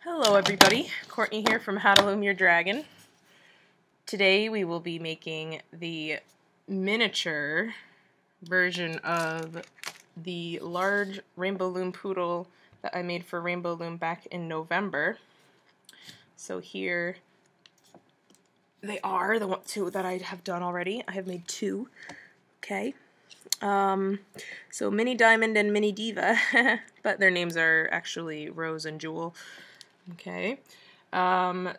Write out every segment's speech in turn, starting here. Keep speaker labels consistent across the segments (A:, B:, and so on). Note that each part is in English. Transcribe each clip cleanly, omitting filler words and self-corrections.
A: Hello everybody, Courtney here from How to Loom Your Dragon. Today we will be making the miniature version of the large Rainbow Loom Poodle that I made for Rainbow Loom back in November. So here they are, the two that I have done already. I have made two, okay. So Mini Diamond and Mini Diva, but their names are actually Rose and Jewel. Okay,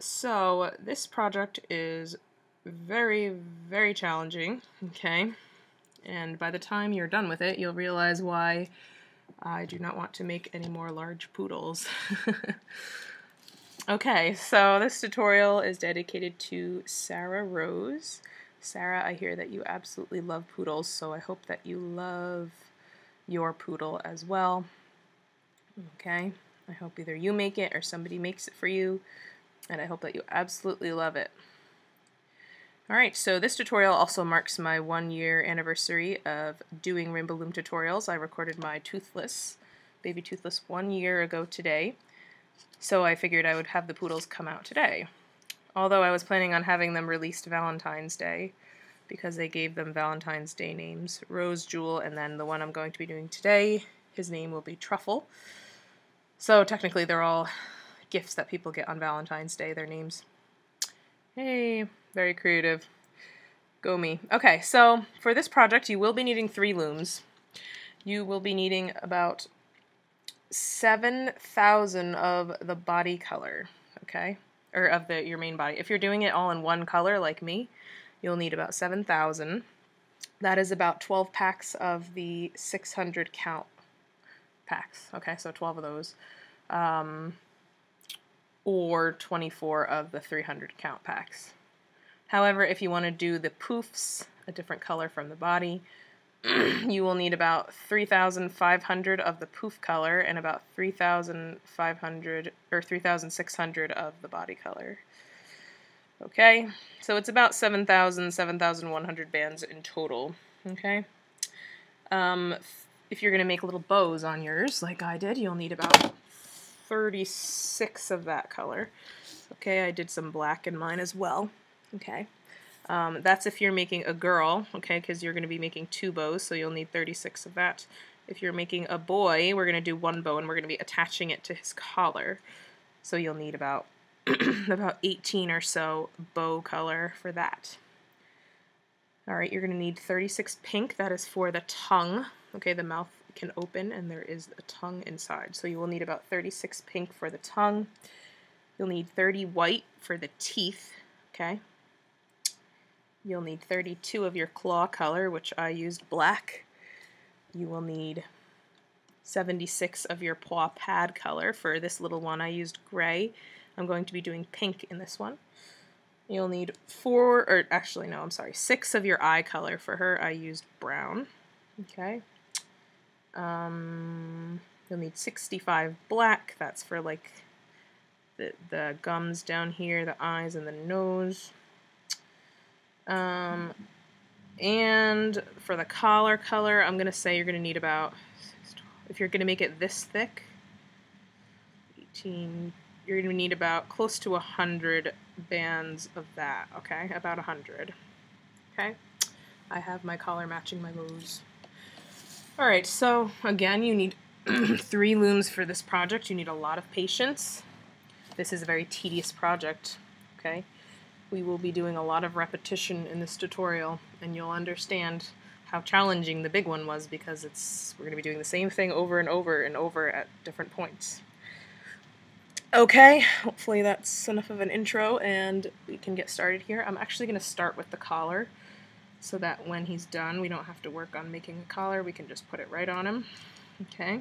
A: so this project is very, very challenging, okay, and by the time you're done with it, you'll realize why I do not want to make any more large poodles. Okay, so this tutorial is dedicated to Sarah Rose. Sarah, I hear that you absolutely love poodles, so I hope that you love your poodle as well. Okay. I hope either you make it or somebody makes it for you, and I hope that you absolutely love it. Alright, so this tutorial also marks my 1-year anniversary of doing Rainbow Loom tutorials. I recorded my Toothless, Baby Toothless 1 year ago today, so I figured I would have the poodles come out today. Although I was planning on having them released Valentine's Day, because they gave them Valentine's Day names, Rose, Jewel, and then the one I'm going to be doing today, his name will be Truffle. So technically they're all gifts that people get on Valentine's Day, their names. Hey, very creative. Go me. Okay, so for this project you will be needing 3 looms. You will be needing about 7,000 of the body color, okay? Or of your main body. If you're doing it all in one color like me, you'll need about 7,000. That is about 12 packs of the 600 count packs, okay, so 12 of those, or 24 of the 300 count packs. However, if you want to do the poofs, a different color from the body, you will need about 3,500 of the poof color and about 3,500 or 3,600 of the body color. Okay, so it's about 7,000, 7,100 bands in total, okay? If you're going to make little bows on yours, like I did, you'll need about 36 of that color. Okay, I did some black in mine as well. Okay, that's if you're making a girl, okay, because you're going to be making 2 bows, so you'll need 36 of that. If you're making a boy, we're going to do 1 bow, and we're going to be attaching it to his collar. So you'll need about, about 18 or so bow color for that. Alright, you're going to need 36 pink, that is for the tongue. Okay, the mouth can open and there is a tongue inside. So you will need about 36 pink for the tongue. You'll need 30 white for the teeth, okay? You'll need 32 of your claw color, which I used black. You will need 76 of your paw pad color. For this little one I used gray. I'm going to be doing pink in this one. You'll need 6 of your eye color. For her I used brown, okay? You'll need 65 black, that's for like the gums down here, the eyes and the nose. And for the collar color, I'm going to say you're going to need about, if you're going to make it this thick, 18, you're going to need about close to 100 bands of that, okay? About 100, okay? I have my collar matching my bows. Alright, so again, you need 3 looms for this project. You need a lot of patience. This is a very tedious project, okay? We will be doing a lot of repetition in this tutorial, and you'll understand how challenging the big one was because we're going to be doing the same thing over and over and over at different points. Okay, hopefully that's enough of an intro and we can get started here. I'm actually going to start with the collar, so that when he's done we don't have to work on making a collar, we can just put it right on him. Okay,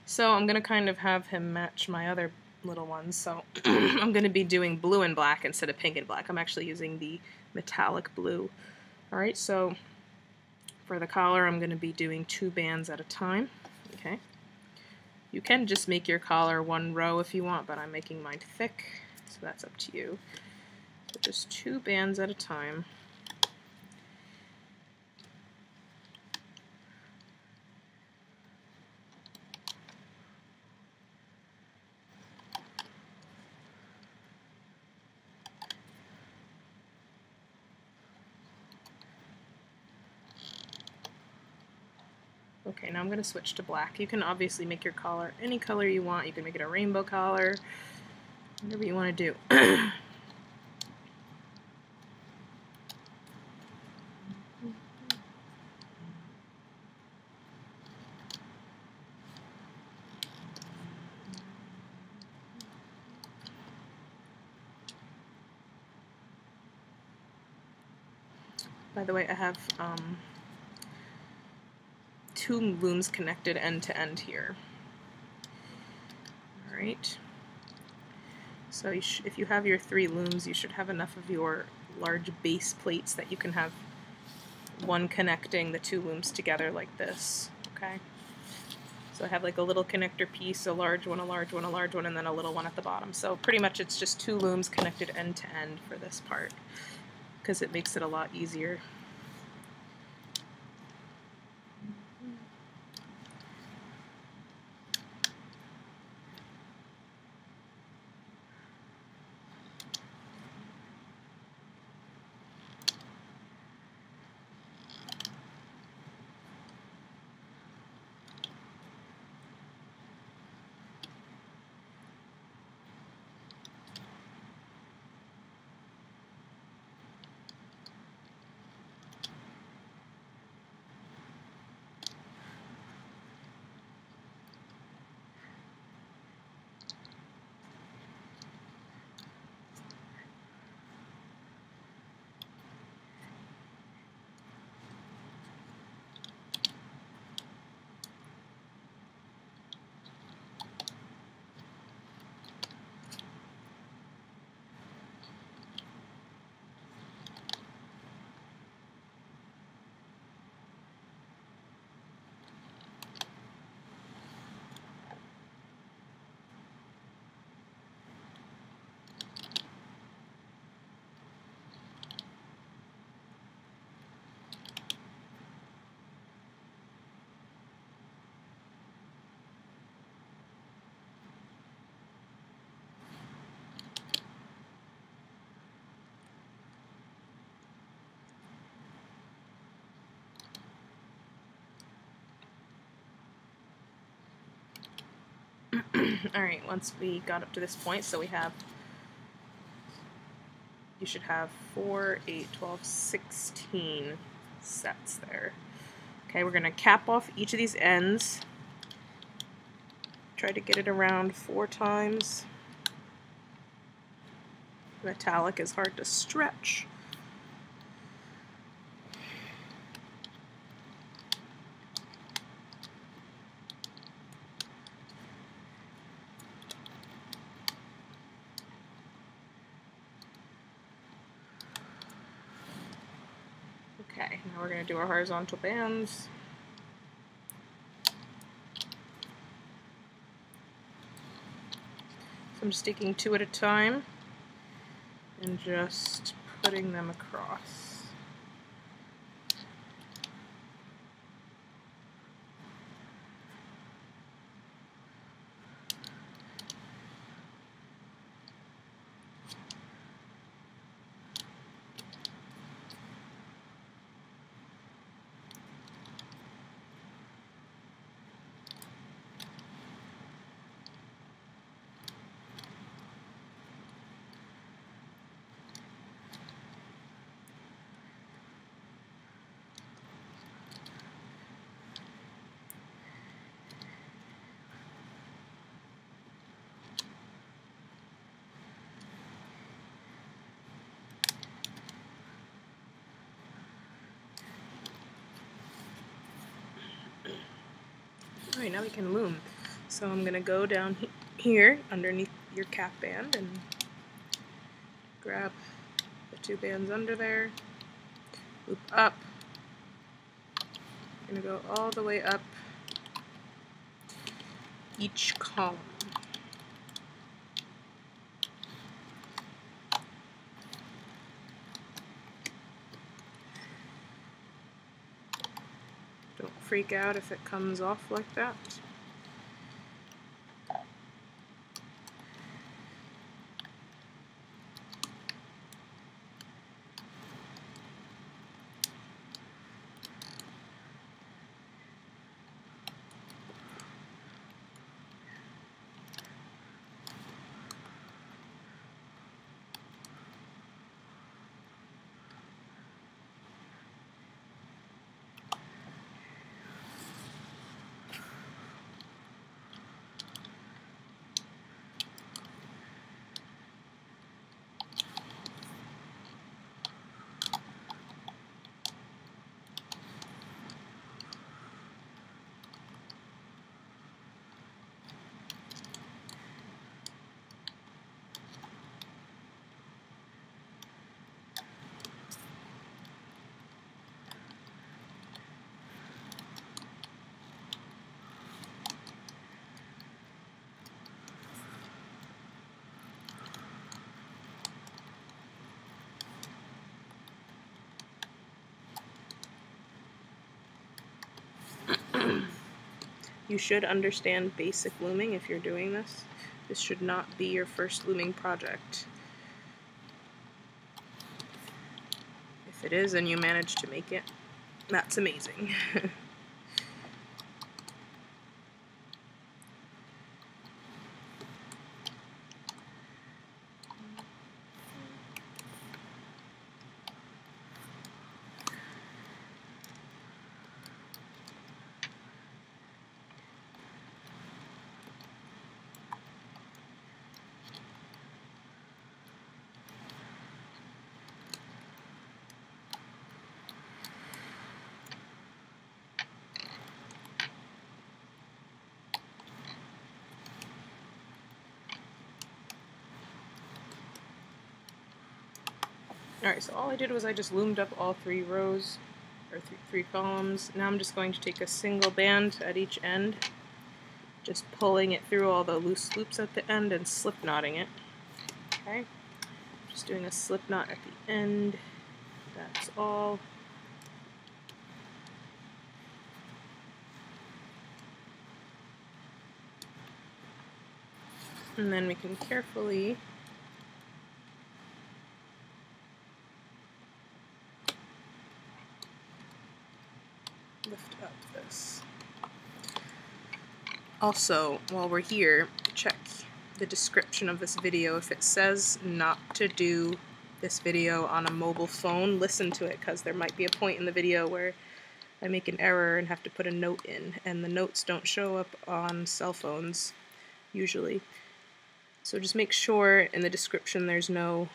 A: so I'm going to kind of have him match my other little ones, so I'm going to be doing blue and black instead of pink and black. I'm actually using the metallic blue. Alright, so for the collar I'm going to be doing 2 bands at a time. Okay, you can just make your collar 1 row if you want, but I'm making mine thick, so that's up to you. So just 2 bands at a time. Okay, now I'm going to switch to black. You can obviously make your collar any color you want. You can make it a rainbow collar, whatever you want to do. By the way, I have 2 looms connected end to end here. Alright. So if you have your 3 looms, you should have enough of your large base plates that you can have one connecting the 2 looms together like this. Okay. So I have like a little connector piece, a large one, a large one, a large one, and then a little one at the bottom. So pretty much it's just 2 looms connected end to end for this part, because it makes it a lot easier. Alright, once we got up to this point, so you should have 4, 8, 12, 16 sets there. Okay, we're going to cap off each of these ends. Try to get it around 4 times. Metallic is hard to stretch. Okay, now we're going to do our horizontal bands. So I'm just taking 2 at a time and just putting them across. Alright, now we can loom. So I'm going to go down here underneath your cap band and grab the 2 bands under there, loop up. I'm going to go all the way up each column. Don't freak out if it comes off like that. You should understand basic looming if you're doing this. This should not be your first looming project. If it is and you manage to make it, that's amazing. Alright, so all I did was I just loomed up all 3 rows, or three columns. Now I'm just going to take a single band at each end, just pulling it through all the loose loops at the end and slip knotting it. Okay, just doing a slip knot at the end, that's all. And then we can carefully lift up this. Also, while we're here, check the description of this video. If it says not to do this video on a mobile phone, listen to it, because there might be a point in the video where I make an error and have to put a note in, and the notes don't show up on cell phones usually. So just make sure in the description there's no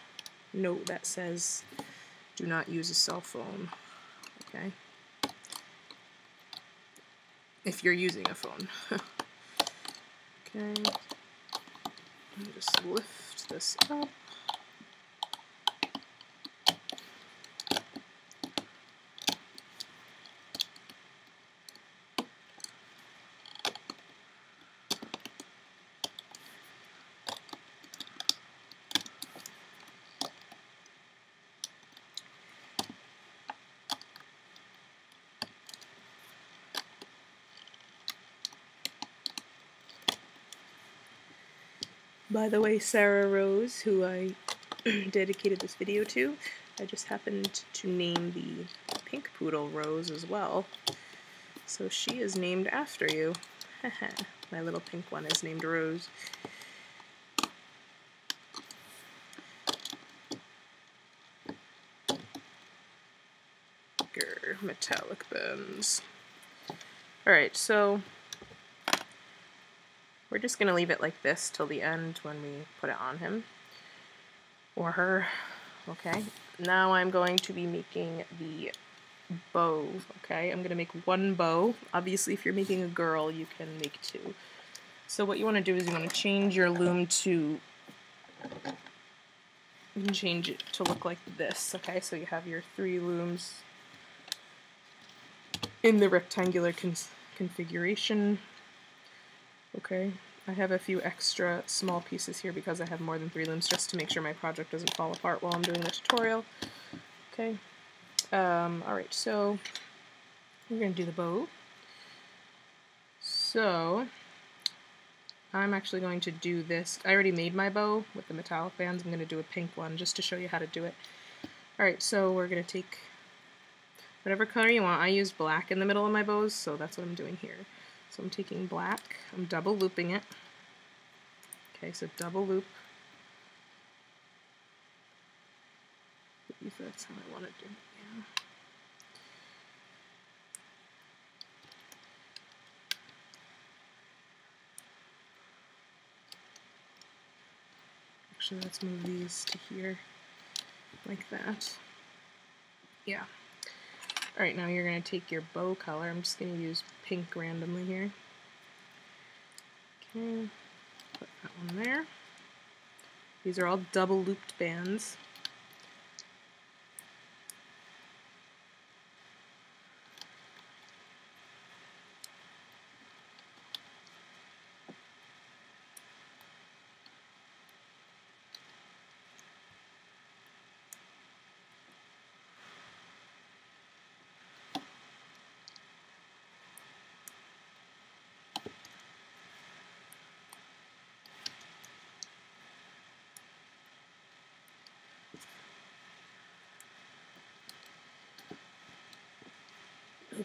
A: note that says do not use a cell phone, okay? If you're using a phone. Okay, just lift this up. By the way, Sarah Rose, who I dedicated this video to, I just happened to name the pink poodle Rose as well. So she is named after you. My little pink one is named Rose. Grr, metallic bends. Alright, so we're just going to leave it like this till the end when we put it on him or her. Okay, now I'm going to be making the bow. Okay, I'm going to make 1 bow. Obviously, if you're making a girl, you can make 2. So what you want to do is you want to change your loom to, you can change it to look like this. Okay, so you have your 3 looms in the rectangular configuration. Okay, I have a few extra small pieces here because I have more than 3 looms, just to make sure my project doesn't fall apart while I'm doing the tutorial. Okay, alright, so we're going to do the bow. So I'm actually going to do this. I already made my bow with the metallic bands. I'm going to do a pink one just to show you how to do it. Alright, so we're going to take whatever color you want. I used black in the middle of my bows, so that's what I'm doing here. So I'm taking black, I'm double looping it. Okay, so double loop. I believe that's how I want to do it, yeah. Actually, let's move these to here, like that. Yeah. Alright, now you're going to take your bow color. I'm just going to use pink randomly here. Okay, put that one there. These are all double looped bands.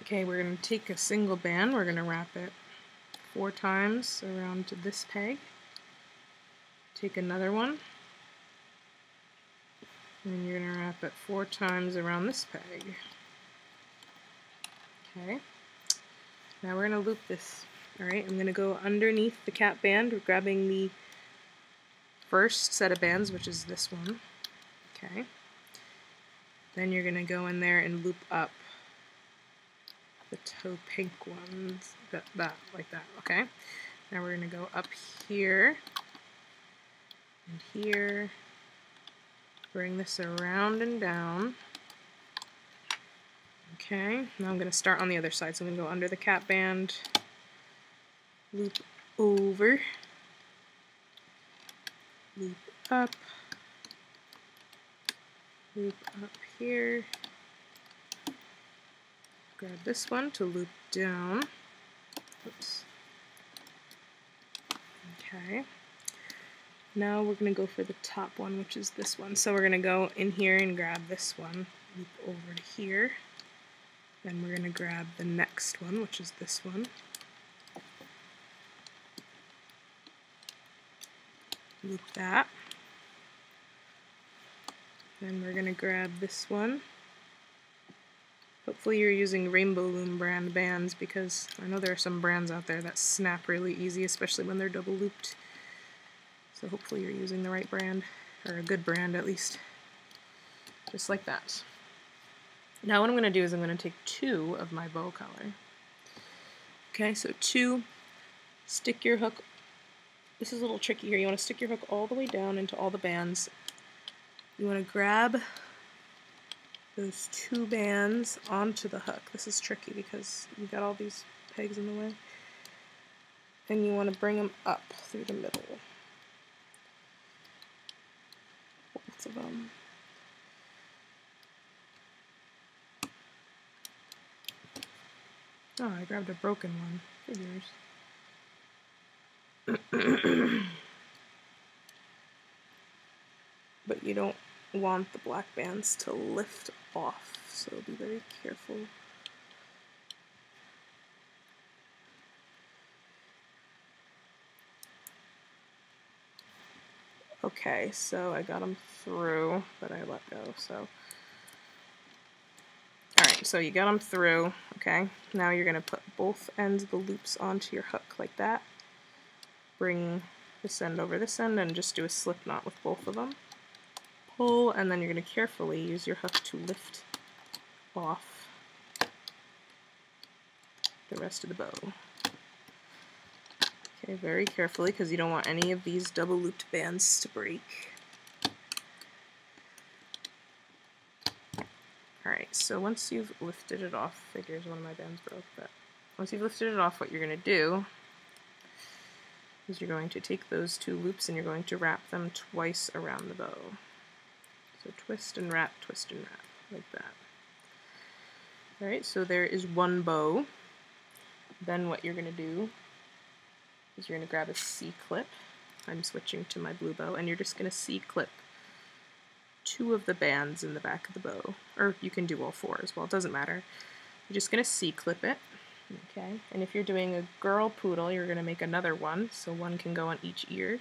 A: Okay, we're going to take a single band, we're going to wrap it 4 times around to this peg. Take another one, and you're going to wrap it 4 times around this peg. Okay, now we're going to loop this. Alright, I'm going to go underneath the cap band, grabbing the first set of bands, which is this one. Okay, then you're going to go in there and loop up the toe pink ones, like that, okay? Now we're going to go up here and here, bring this around and down. Okay, now I'm going to start on the other side, so I'm going to go under the cap band, loop over, loop up here, grab this one to loop down. Oops. Okay. Now we're going to go for the top one, which is this one. So we're going to go in here and grab this one, loop over to here. Then we're going to grab the next one, which is this one. Loop that. Then we're going to grab this one. Hopefully you're using Rainbow Loom brand bands, because I know there are some brands out there that snap really easy, especially when they're double looped. So hopefully you're using the right brand, or a good brand at least. Just like that. Now what I'm going to do is I'm going to take 2 of my bow color. Okay, so 2, stick your hook, this is a little tricky here, you want to stick your hook all the way down into all the bands. You want to grab those 2 bands onto the hook. This is tricky because you got all these pegs in the way. And you want to bring them up through the middle. Lots of them. Oh, I grabbed a broken one. Figures. But you don't want the black bands to lift off, so be very careful. Okay, so I got them through, but I let go, so. Alright, so you got them through, okay? Now you're going to put both ends of the loops onto your hook like that. Bring this end over this end and just do a slip knot with both of them. Pull, and then you're going to carefully use your hook to lift off the rest of the bow. Okay, very carefully, because you don't want any of these double looped bands to break. Alright, so once you've lifted it off, figures one of my bands broke, but once you've lifted it off, what you're going to do is you're going to take those 2 loops and you're going to wrap them twice around the bow. So twist and wrap, like that. Alright, so there is 1 bow. Then what you're going to do is you're going to grab a C-clip. I'm switching to my blue bow, and you're just going to C-clip 2 of the bands in the back of the bow. Or you can do all 4 as well, it doesn't matter. You're just going to C-clip it. Okay, and if you're doing a girl poodle, you're going to make another one, so 1 can go on each ear.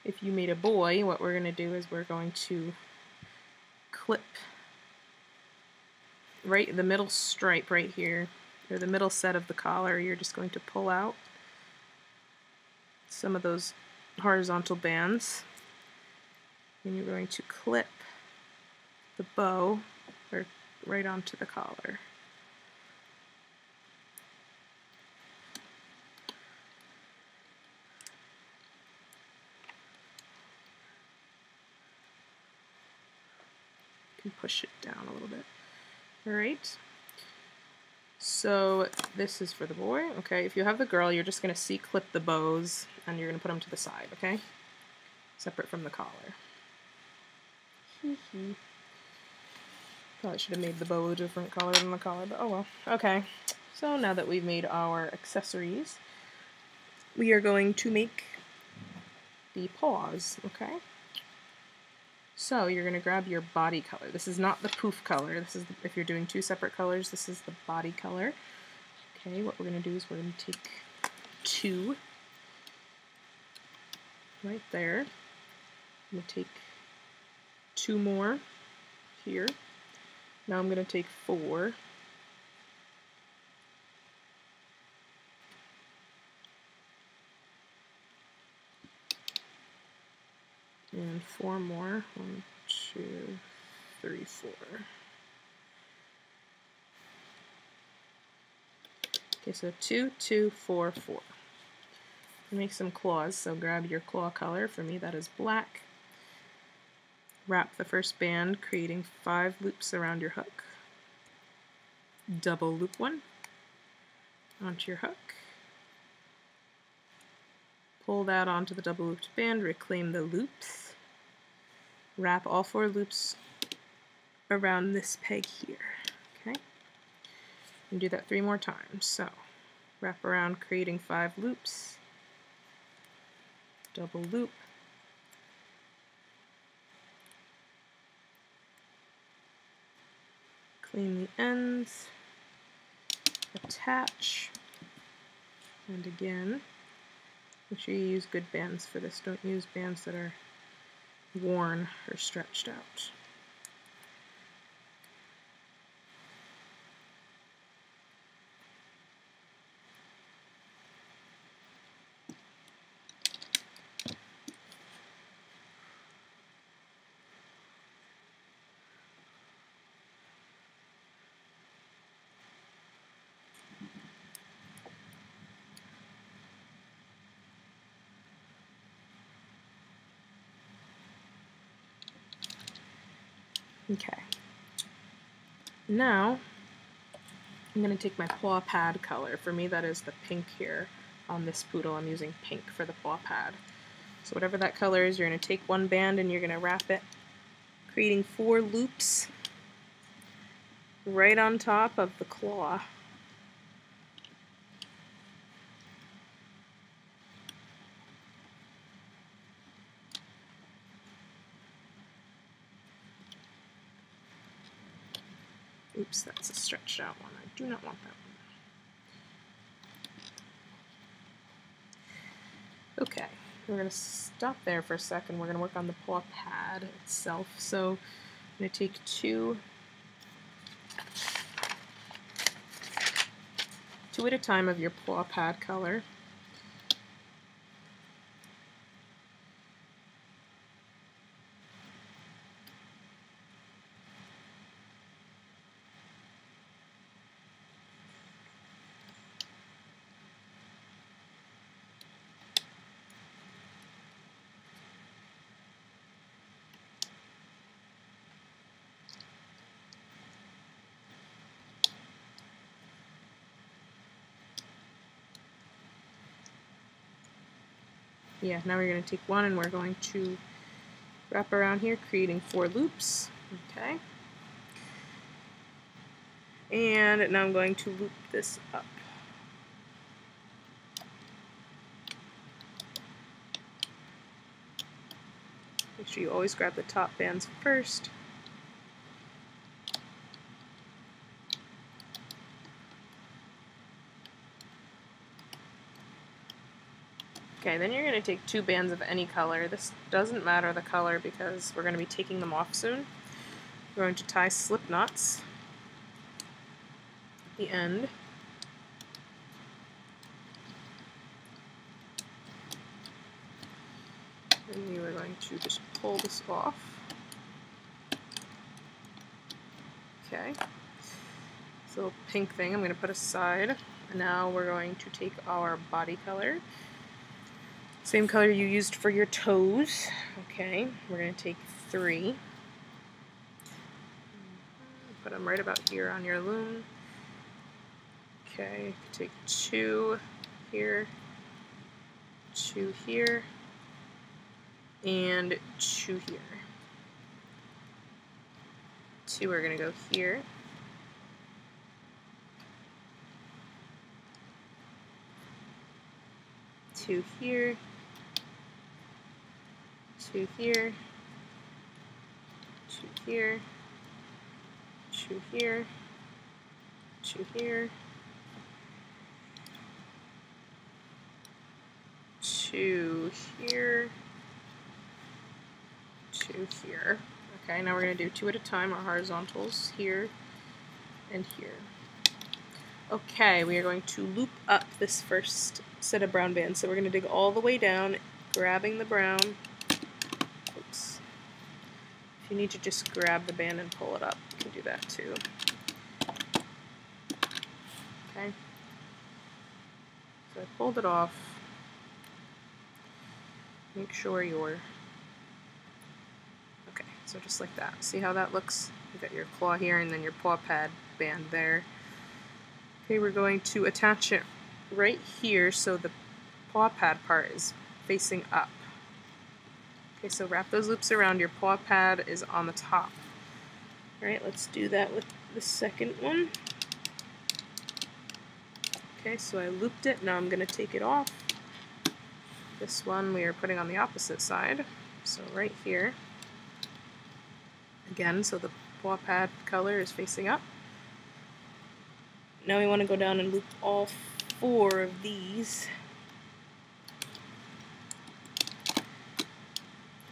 A: If you made a boy, what we're going to do is we're going to clip right the middle stripe right here, or the middle set of the collar. You're just going to pull out some of those horizontal bands, and you're going to clip the bow right onto the collar. You can push it down a little bit. Alright, so this is for the boy. Okay, if you have the girl, you're just going to C-clip the bows and you're going to put them to the side, okay? Separate from the collar. Probably should have made the bow a different color than the collar, but oh well. Okay, so now that we've made our accessories, we are going to make the paws, okay? So you're going to grab your body color. This is not the poof color. This is if you're doing 2 separate colors, this is the body color. Okay, what we're going to do is we're going to take 2 right there. I'm going to take 2 more here. Now I'm going to take 4. And 4 more. 1, 2, 3, 4. Okay, so 2, 2, 4, 4. Make some claws, so grab your claw color. For me that is black. Wrap the first band, creating 5 loops around your hook. Double loop 1 onto your hook. Pull that onto the double looped band, reclaim the loops. Wrap all 4 loops around this peg here. Okay? And do that 3 more times. So, wrap around, creating 5 loops. Double loop. Clean the ends. Attach. And again, make sure you use good bands for this. Don't use bands that are worn or stretched out. Okay. Now, I'm going to take my paw pad color. For me, that is the pink here on this poodle. I'm using pink for the paw pad. So whatever that color is, you're going to take 1 band and you're going to wrap it, creating 4 loops right on top of the claw. Oops, that's a stretched out one. I do not want that one. Okay, we're going to stop there for a second. We're going to work on the paw pad itself. So I'm going to take 2 at a time of your paw pad color. Yeah, now we're going to take 1 and we're going to wrap around here, creating 4 loops. Okay. And now I'm going to loop this up. Make sure you always grab the top bands first. Okay, then you're going to take 2 bands of any color. This doesn't matter the color because we're going to be taking them off soon. We're going to tie slip knots at the end. And you are going to just pull this off. Okay. This little pink thing I'm going to put aside. Now we're going to take our body color. Same color you used for your toes. Okay, we're going to take 3. Put them right about here on your loom. Okay, take 2 here, 2 here, and 2 here. 2 are going to go here. Two here, 2 here, 2 here, 2 here, 2 here, to here to here. Okay, now we're going to do 2 at a time, our horizontals, here and here. Okay, we are going to loop up this first set of brown bands. So we're going to dig all the way down, grabbing the brown. Oops. If you need to just grab the band and pull it up, you can do that too. Okay. So I pulled it off. Make sure you're... Okay, so just like that. See how that looks? You got your claw here and then your paw pad band there. Okay, we're going to attach it right here so the paw pad part is facing up. Okay, so wrap those loops around. Your paw pad is on the top. Alright, let's do that with the second one. Okay, so I looped it. Now I'm going to take it off. This one we are putting on the opposite side. So right here. Again, so the paw pad color is facing up. Now we want to go down and loop all 4 of these.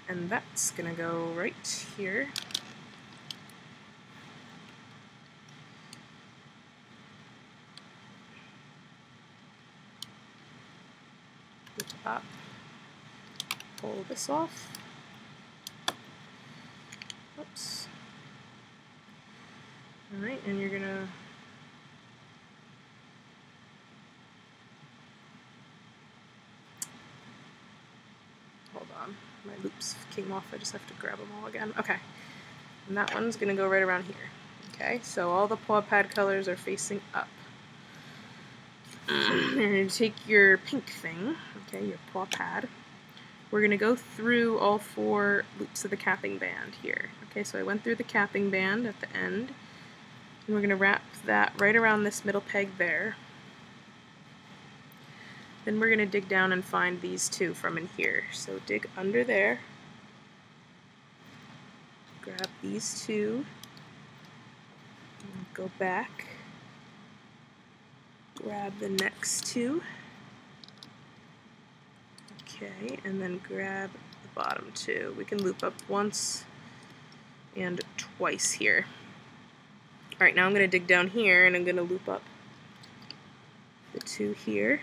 A: And that's going to go right here. Loop up. Pull this off. Oops. Alright, and you're going to my loops came off, I just have to grab them all again. Okay, and that one's going to go right around here. Okay, so all the paw pad colors are facing up. You're going to take your pink thing, okay, your paw pad. We're going to go through all 4 loops of the capping band here. Okay, so I went through the capping band at the end, and we're going to wrap that right around this middle peg there. Then we're going to dig down and find these 2 from in here. So dig under there, grab these 2, and go back, grab the next 2, okay, and then grab the bottom 2. We can loop up once and twice here. Alright, now I'm going to dig down here and I'm going to loop up the 2 here.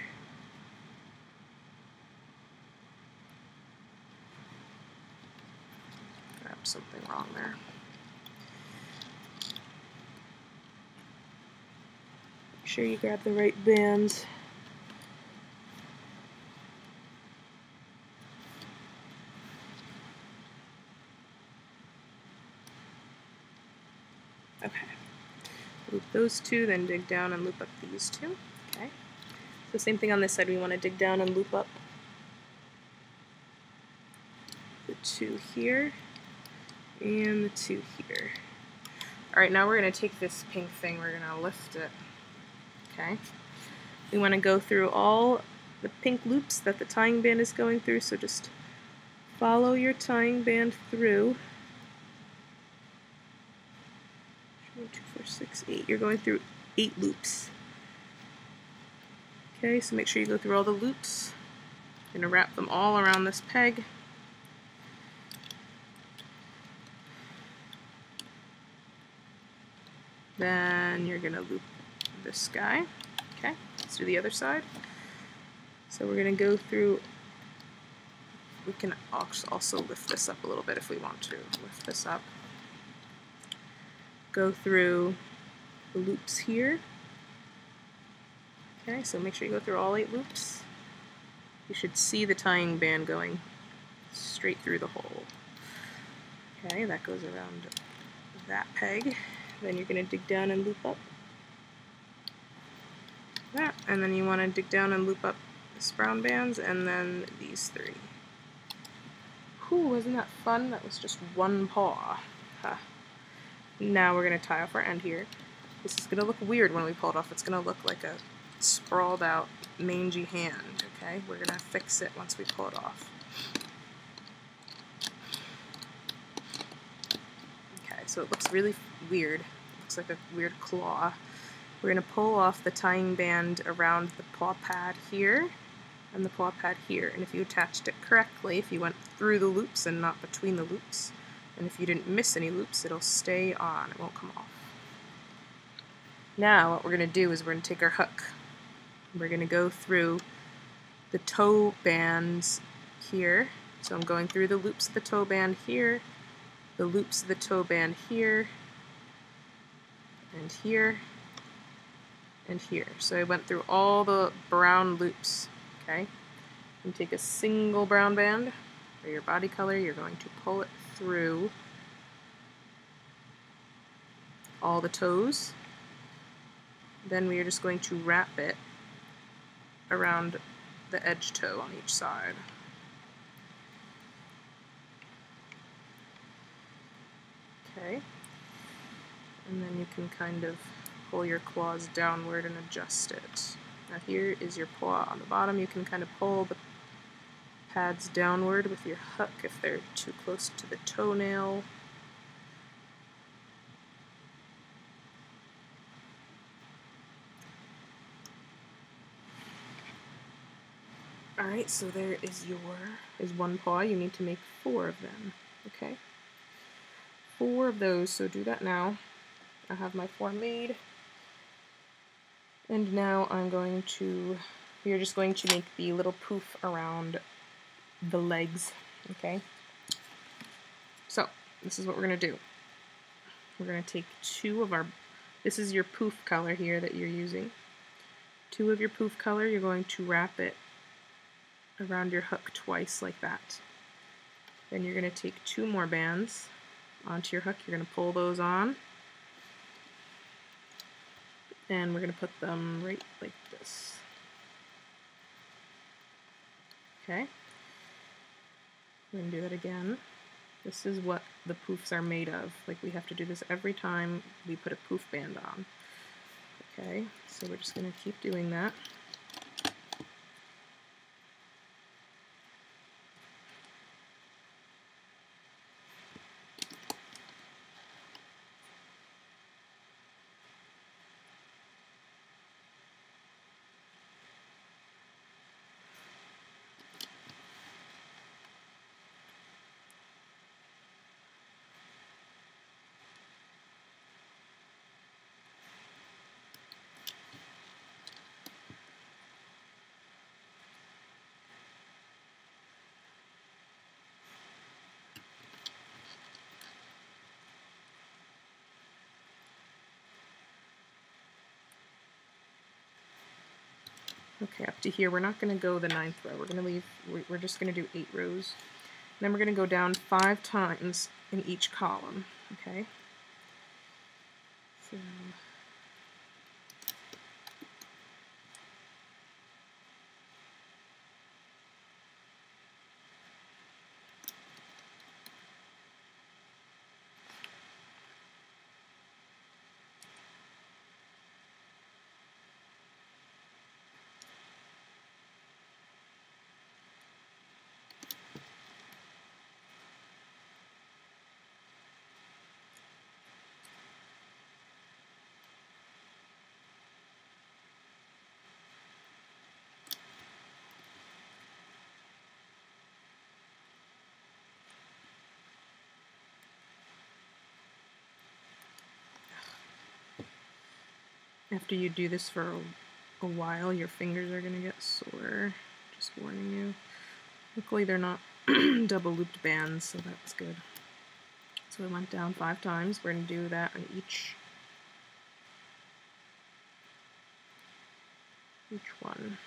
A: Something wrong there. Make sure you grab the right bands. Okay. Loop those 2, then dig down and loop up these 2. Okay. So same thing on this side. We want to dig down and loop up the 2 here. And the 2 here. Alright, now we're going to take this pink thing, we're going to lift it. Okay. We want to go through all the pink loops that the tying band is going through, so just follow your tying band through. 1, 2, 4, 6, 8. You're going through 8 loops. Okay, so make sure you go through all the loops. You're going to wrap them all around this peg. Then you're going to loop this guy. Okay, let's do the other side. So we're going to go through, we can also lift this up a little bit if we want to. Lift this up. Go through the loops here. Okay, so make sure you go through all 8 loops. You should see the tying band going straight through the hole. Okay, that goes around that peg. Then you're going to dig down and loop up that, and then you want to dig down and loop up this brown bands, and then these 3. Whew, wasn't that fun? That was just one paw. Huh. Now we're going to tie off our end here. This is going to look weird when we pull it off. It's going to look like a sprawled out, mangy hand, okay? We're going to fix it once we pull it off. So it looks really weird. It looks like a weird claw. We're going to pull off the tying band around the paw pad here, and the paw pad here. And if you attached it correctly, if you went through the loops and not between the loops, and if you didn't miss any loops, it'll stay on, it won't come off. Now what we're going to do is we're going to take our hook. We're going to go through the toe bands here. So I'm going through the loops of the toe band here, the loops of the toe band here, and here, and here. So I went through all the brown loops, okay? And take a single brown band for your body color, you're going to pull it through all the toes. Then we are just going to wrap it around the edge toe on each side. Okay. And then you can kind of pull your claws downward and adjust it. Now here is your paw on the bottom. You can kind of pull the pads downward with your hook if they're too close to the toenail. Alright, so there is one paw. You need to make 4 of them, okay? 4 of those, so do that now. I have my 4 made. And now we're just going to make the little poof around the legs, okay? So, this is what we're going to do. We're going to take 2 of this is your poof color here that you're using. 2 of your poof color, you're going to wrap it around your hook twice like that. Then you're going to take 2 more bands onto your hook. You're going to pull those on. And we're going to put them right like this. Okay? We're going to do that again. This is what the poofs are made of. Like, we have to do this every time we put a poof band on. Okay, so we're just going to keep doing that. Okay, up to here, we're not going to go the 9th row. We're just going to do 8 rows. And then we're going to go down 5 times in each column, okay? So, after you do this for a while, your fingers are going to get sore. Just warning you. Luckily, they're not double looped bands, so that's good. So I went down 5 times. We're going to do that on each one.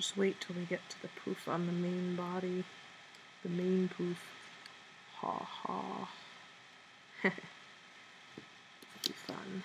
A: just wait till we get to the poof on the main body. The main poof. Ha ha. It'll be fun.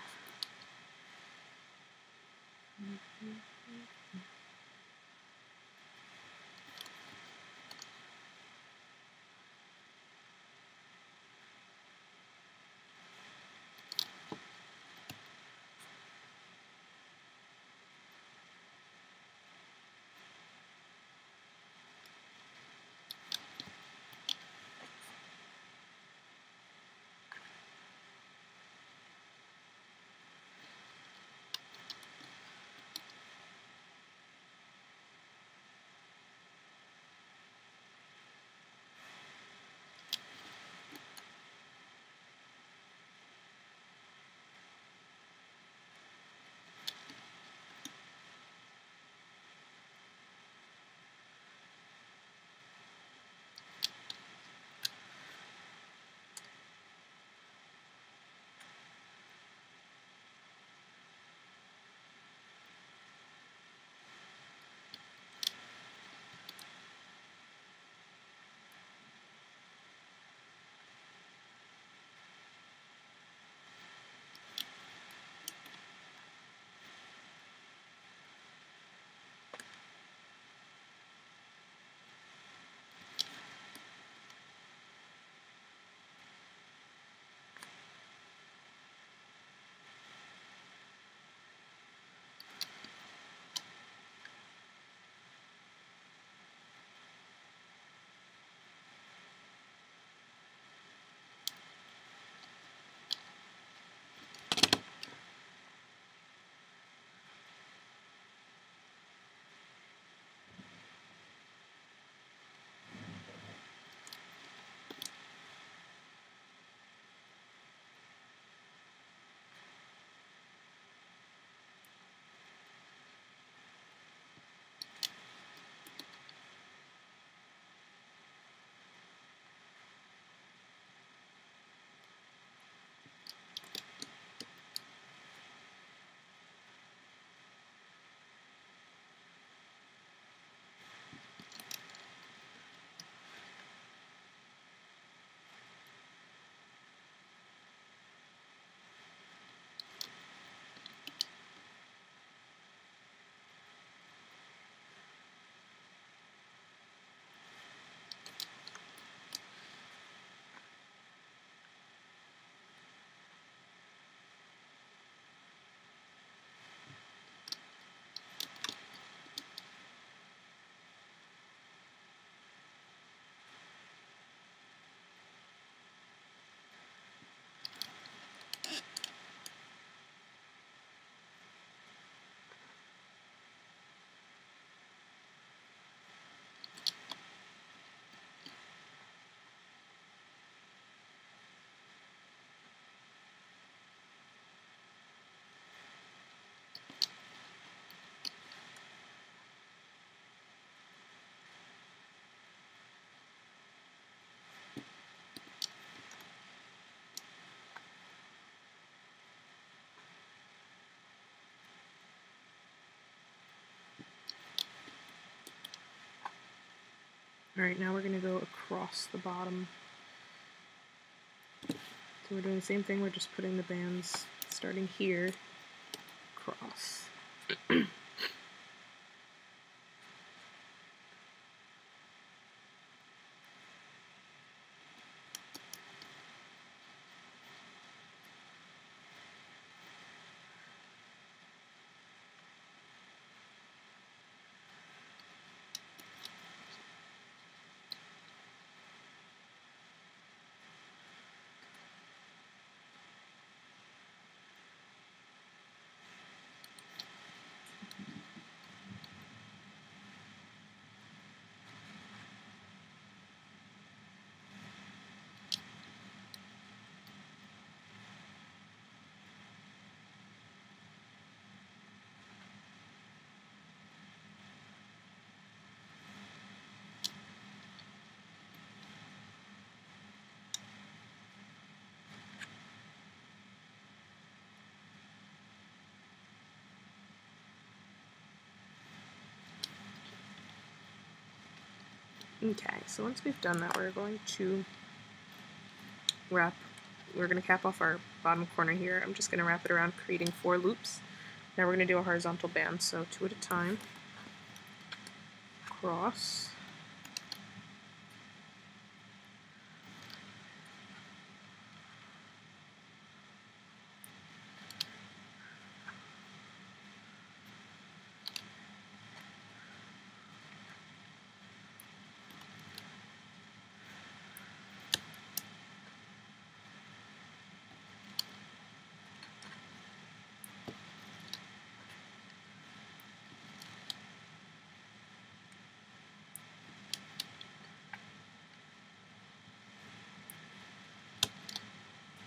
A: Alright, now we're going to go across the bottom. So we're doing the same thing, we're just putting the bands starting here, across. Okay, so once we've done that, we're going to cap off our bottom corner here. I'm just going to wrap it around, creating 4 loops. Now we're going to do a horizontal band, so 2 at a time. Cross.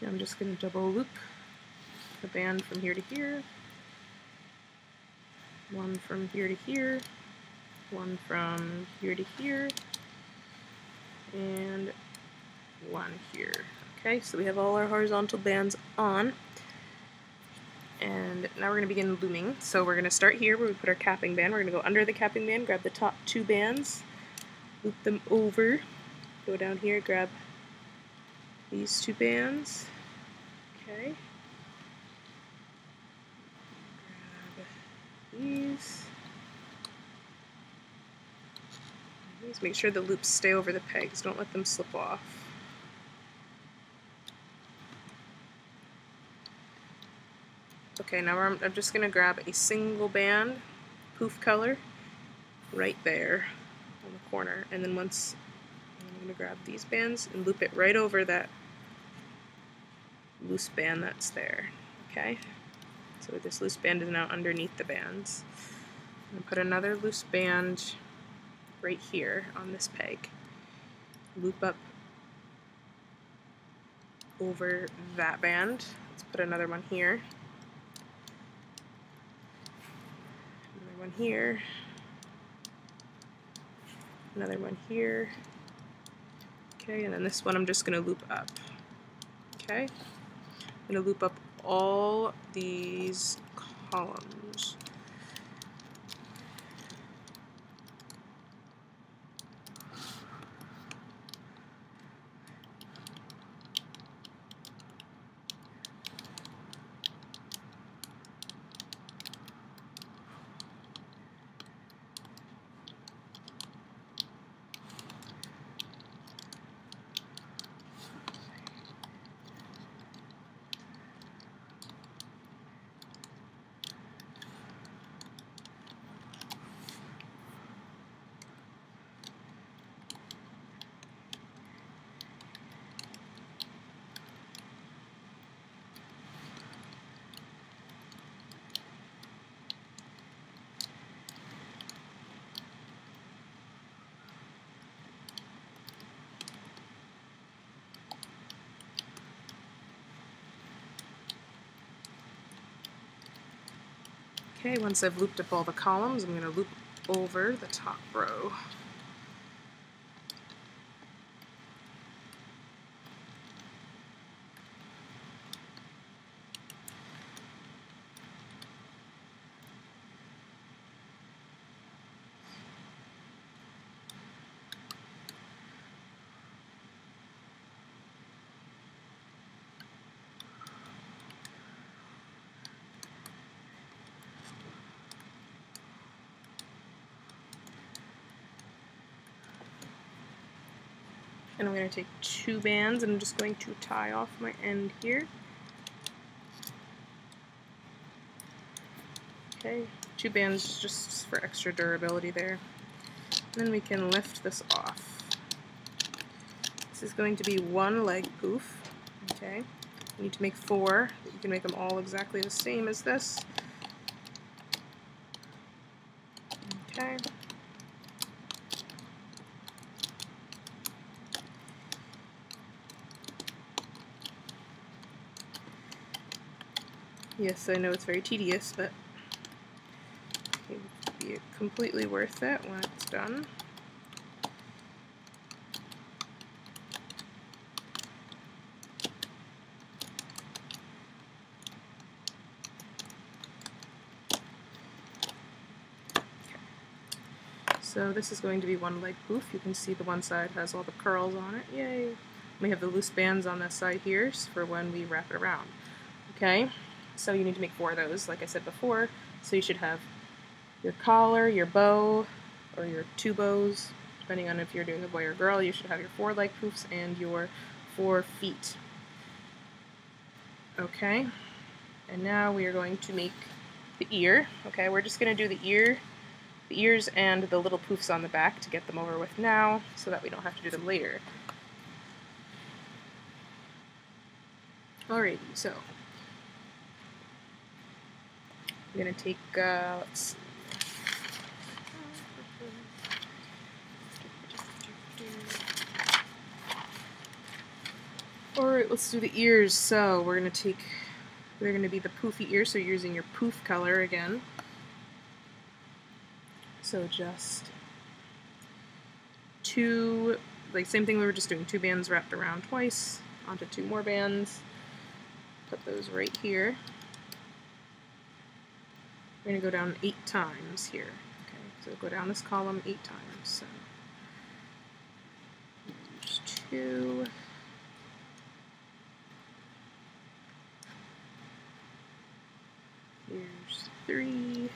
A: I'm just going to double loop the band from here to here, 1 from here to here, 1 from here to here, and 1 here. Okay, so we have all our horizontal bands on, and now we're going to begin looming. So we're going to start here where we put our capping band. We're going to go under the capping band, grab the top 2 bands, loop them over, go down here, grab these 2 bands. Okay. Grab these. Make sure the loops stay over the pegs, don't let them slip off. Okay, now I'm just going to grab a single band, poof color, right there on the corner, and then I'm going to grab these bands and loop it right over that loose band that's there. Okay, so this loose band is now underneath the bands. I'm going to put another loose band right here on this peg. Loop up over that band. Let's put another one here. Another one here. Another one here. Okay, and then this one I'm just going to loop up. Okay, I'm going to loop up all these columns. Okay, once I've looped up all the columns, I'm going to loop over the top row. And I'm going to take 2 bands and I'm just going to tie off my end here. Okay, 2 bands just for extra durability there. And then we can lift this off. This is going to be 1 leg poof. Okay, you need to make 4. You can make them all exactly the same as this. Okay. Yes, I know it's very tedious, but it will be completely worth it when it's done. So this is going to be one leg poof. You can see the one side has all the curls on it. Yay! We have the loose bands on this side here for when we wrap it around. Okay, so you need to make 4 of those, like I said before. So you should have your collar, your bow, or your 2 bows, depending on if you're doing a boy or girl. You should have your 4 leg poofs and your 4 feet. Okay, and now we are going to make the ear. Okay, we're just going to do the ears and the little poofs on the back to get them over with now, so that we don't have to do them later. Alrighty, so I'm going to take, let's see. Alright, let's do the ears. So they're going to be the poofy ears, so you're using your poof color again. So just 2, like same thing we were just doing, 2 bands wrapped around twice, onto 2 more bands. Put those right here. We're going to go down 8 times here. Okay, so go down this column 8 times. So there's 2. Here's 3.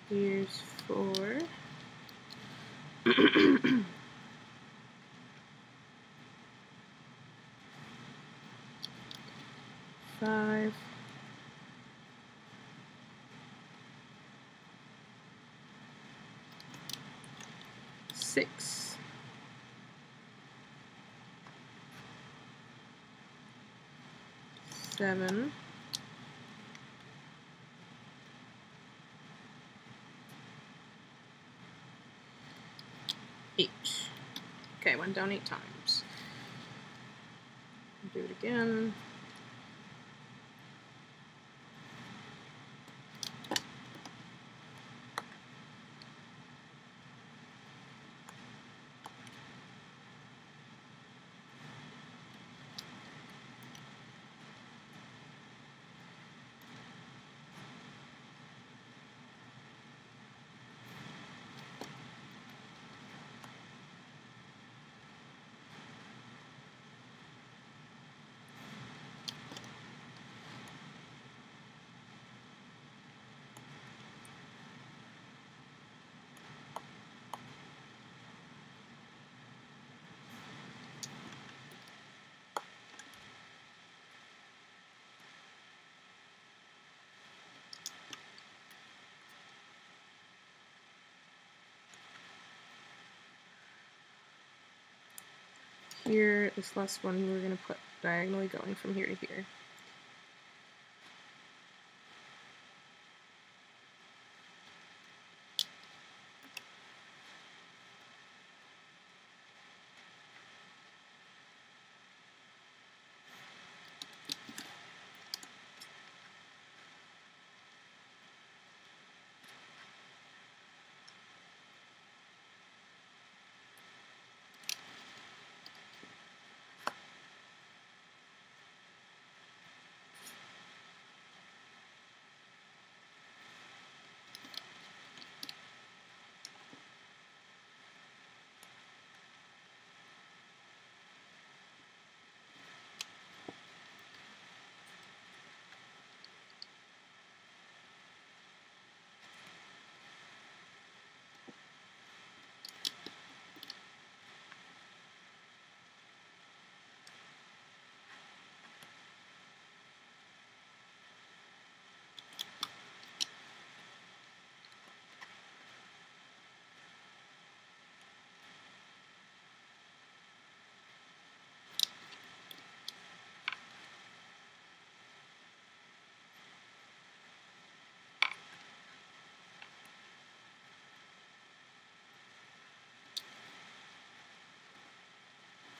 A: Here's 4. 5. 6. 7. 8. Okay, went down 8 times. Do it again. Here, this last one we're going to put diagonally going from here to here.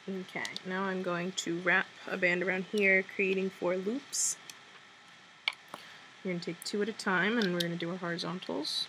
A: Okay, now I'm going to wrap a band around here, creating 4 loops. We're going to take 2 at a time, and we're going to do our horizontals.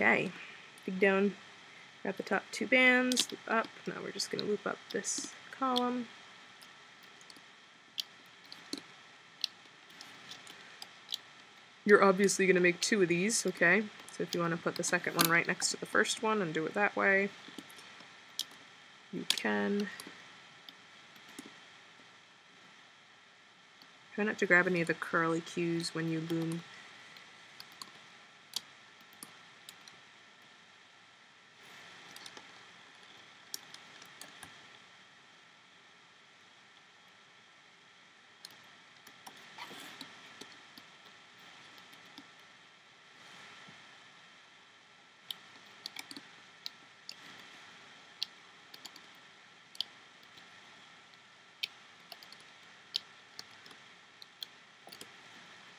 A: Okay, dig down, grab the top 2 bands, loop up. Now we're just going to loop up this column. You're obviously going to make 2 of these, okay? So if you want to put the second one right next to the first one and do it that way, you can. Try not to grab any of the curly cues when you loom.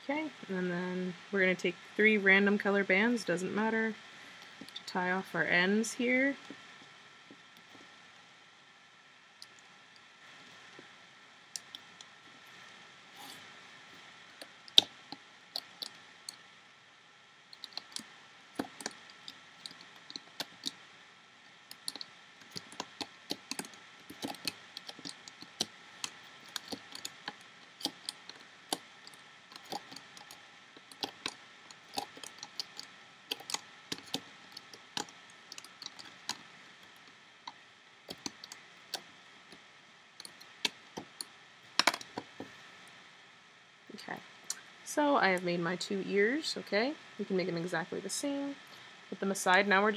A: Okay, and then we're going to take 3 random color bands, doesn't matter, to tie off our ends here. Okay, so I have made my 2 ears, okay? You can make them exactly the same. Put them aside. Now we're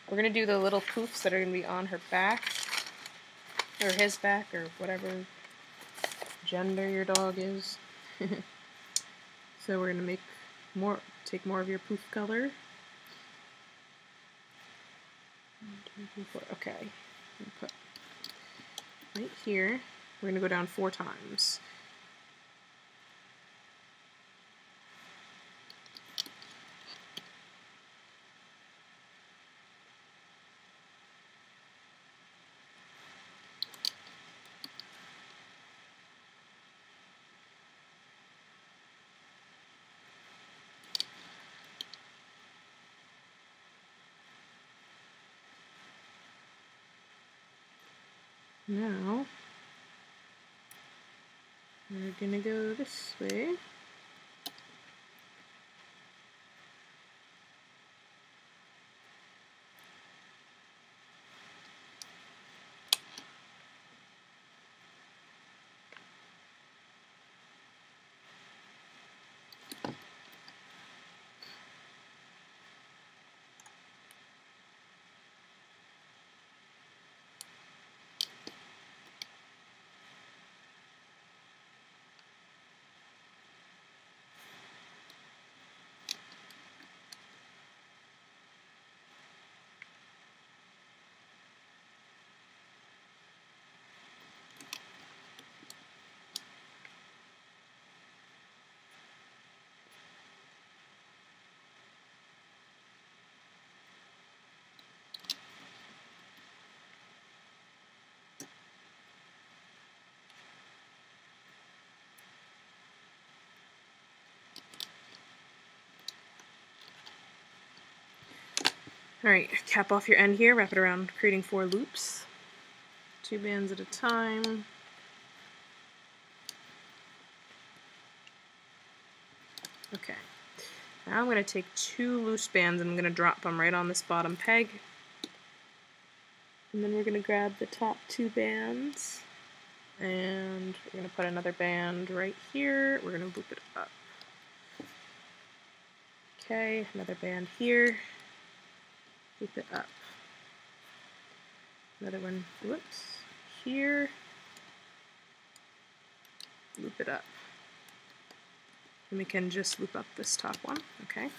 A: going to do the little poofs that are going to be on her back, or his back, or whatever gender your dog is. So we're going to take more of your poof color. 1, 2, 3, 4. Okay, put right here. We're going to go down 4 times. Now, we're going to go this way. Alright, cap off your end here, wrap it around, creating 4 loops. 2 bands at a time. Okay, now I'm going to take 2 loose bands and I'm going to drop them right on this bottom peg. And then we're going to grab the top 2 bands and we're going to put another band right here. We're going to loop it up. Okay, another band here. Loop it up. Another one, whoops, here. Loop it up. And we can just loop up this top one, okay?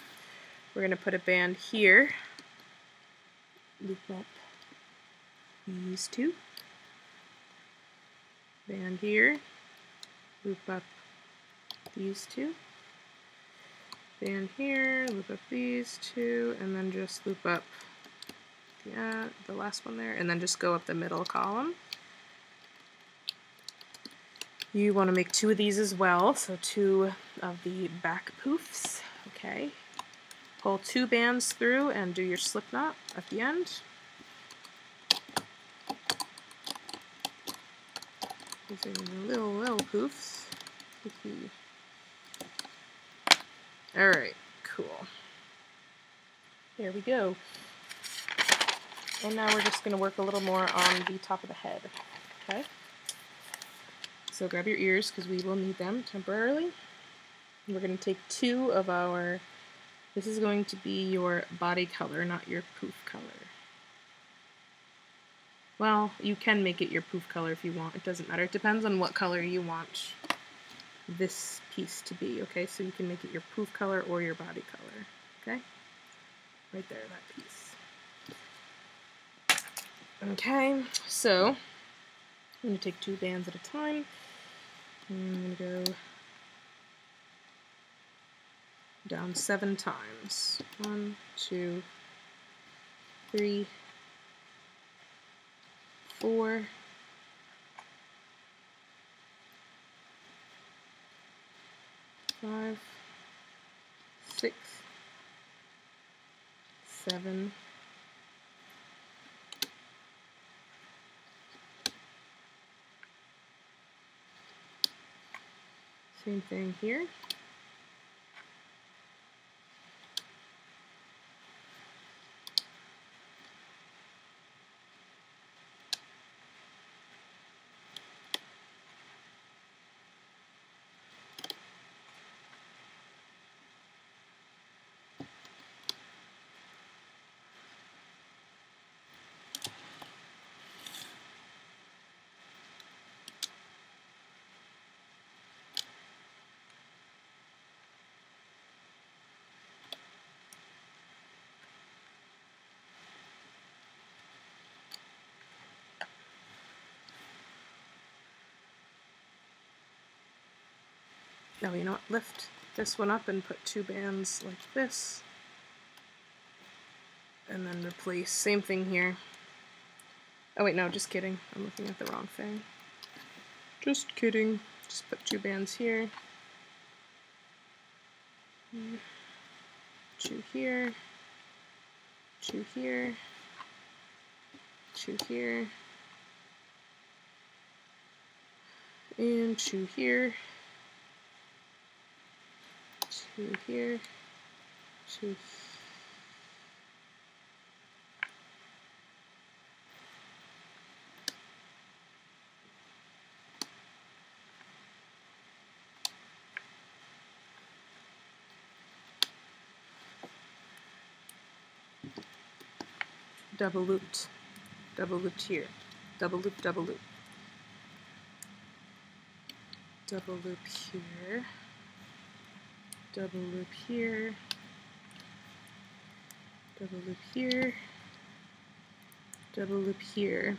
A: We're going to put a band here. Loop up these 2. Band here. Loop up these 2. Band here, loop up these 2, and then just loop up the last one there, and then just go up the middle column. You want to make 2 of these as well, so 2 of the back poofs, okay? pull 2 bands through and do your slip knot at the end. These are little poofs. Alright, cool. There we go. And now we're just going to work a little more on the top of the head. Okay? So grab your ears because we will need them temporarily. We're going to take 2 of our, this is going to be your body color, not your poof color. Well, you can make it your poof color if you want. It doesn't matter. It depends on what color you want this piece to be, okay? So you can make it your poof color or your body color, okay? Right there, that piece. Okay, so I'm going to take 2 bands at a time. And I'm going to go down 7 times. 1, 2, 3, 4, 5, 6, 7, 8. Same thing here. Oh, you know what? Lift this one up and put 2 bands like this. And then replace, same thing here. Oh wait, no, just kidding. I'm looking at the wrong thing. Just kidding. Just put 2 bands here. 2 here. 2 here. 2 here. And 2 here. 2 here. 2 double looped here, double loop, double loop here, double loop here, double loop here, double loop here.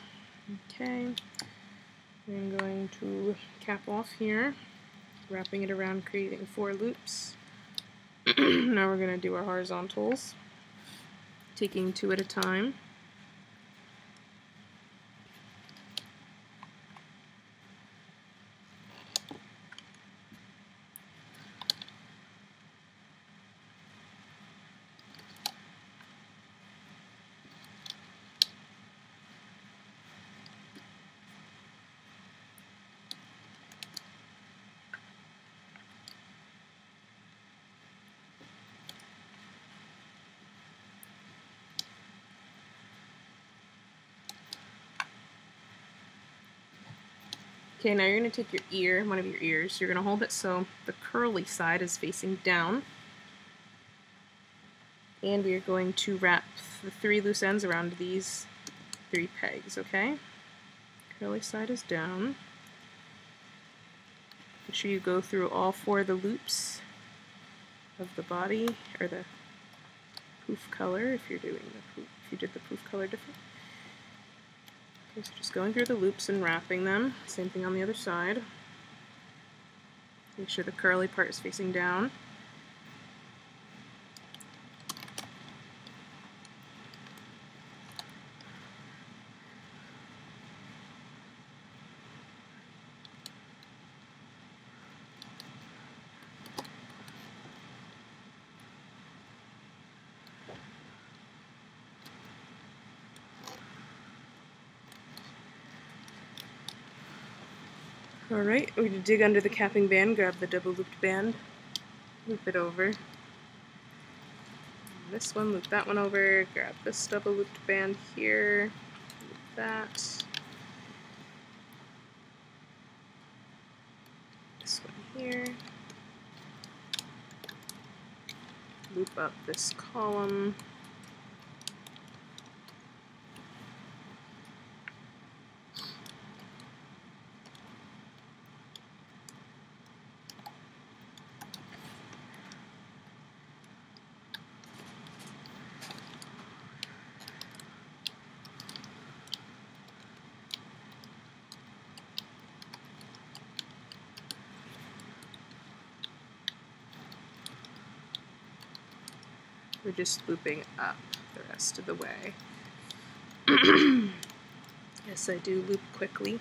A: Okay, I'm going to cap off here, wrapping it around, creating 4 loops. Now we're going to do our horizontals, taking 2 at a time. Okay, now you're going to take your ear, one of your ears, you're going to hold it so the curly side is facing down. And we are going to wrap the 3 loose ends around these 3 pegs, okay? Curly side is down. Make sure you go through all 4 of the loops of the body, or the poof color, if you're doing the poof, if you did the poof color different. Okay, so just going through the loops and wrapping them. Same thing on the other side. Make sure the curly part is facing down. Alright, we're going to dig under the capping band, grab the double looped band, loop it over. This one, loop that one over, grab this double looped band here, loop that. This one here. Loop up this column. We're just looping up the rest of the way. Yes, I do loop quickly.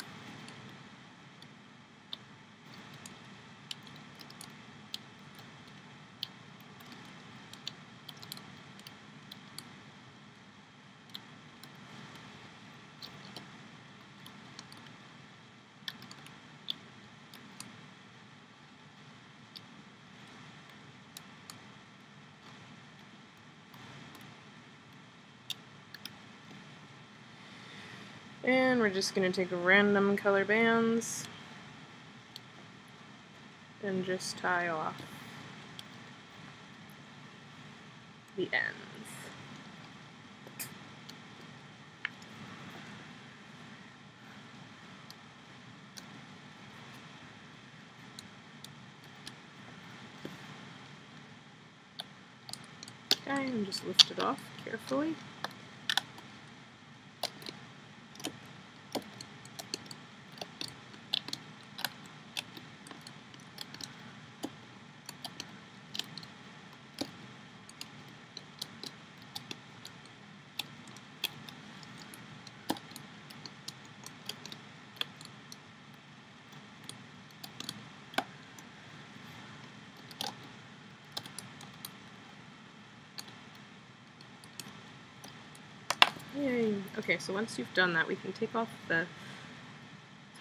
A: And we're just going to take random color bands and just tie off the ends. Okay, and just lift it off carefully. Yay. Okay, so once you've done that, we can take off the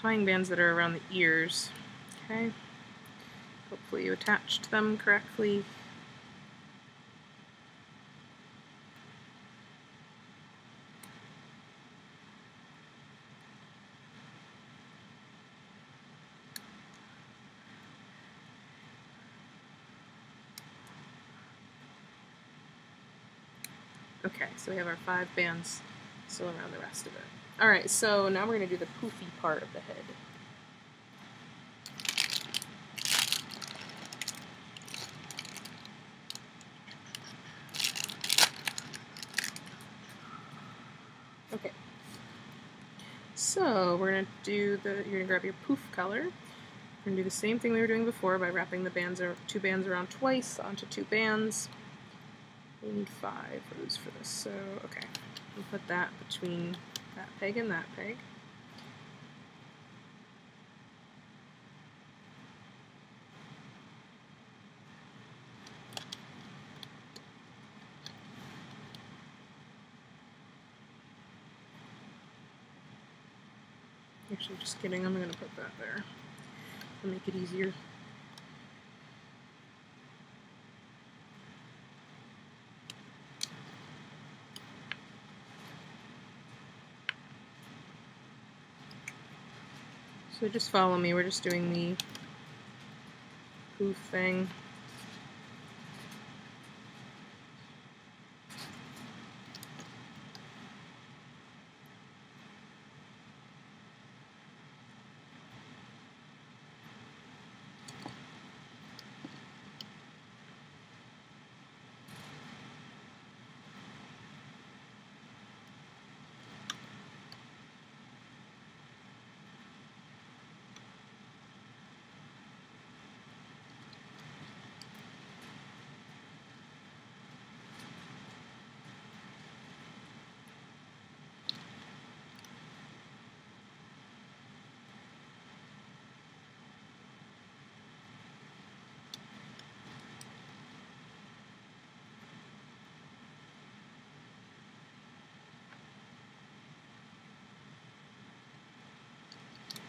A: tying bands that are around the ears. Okay. Hopefully you attached them correctly. Okay, so we have our 5 bands still around the rest of it. Alright, so now we're going to do the poofy part of the head. Okay, so we're going to do you're going to grab your poof color. We're going to do the same thing we were doing before by wrapping the bands 2 bands around twice onto 2 bands. We need 5 rows for this, so okay. We'll put that between that peg and that peg. Actually, just kidding, I'm going to put that there to make it easier. So just follow me, we're just doing the poof thing.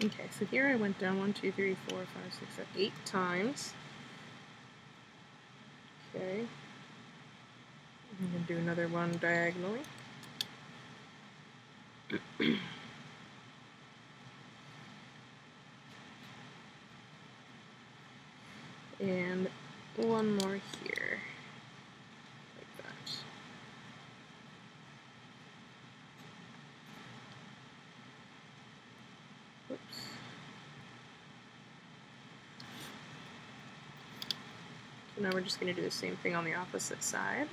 A: Okay, so here I went down 1, 2, 3, 4, 5, 6, 7, 8 times. Okay. I'm going to do another one diagonally. And one more here. Like that. Whoops. So now we're just going to do the same thing on the opposite side.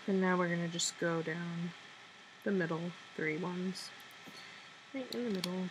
A: And now we're going to just go down the middle 3 ones. Right in the middle.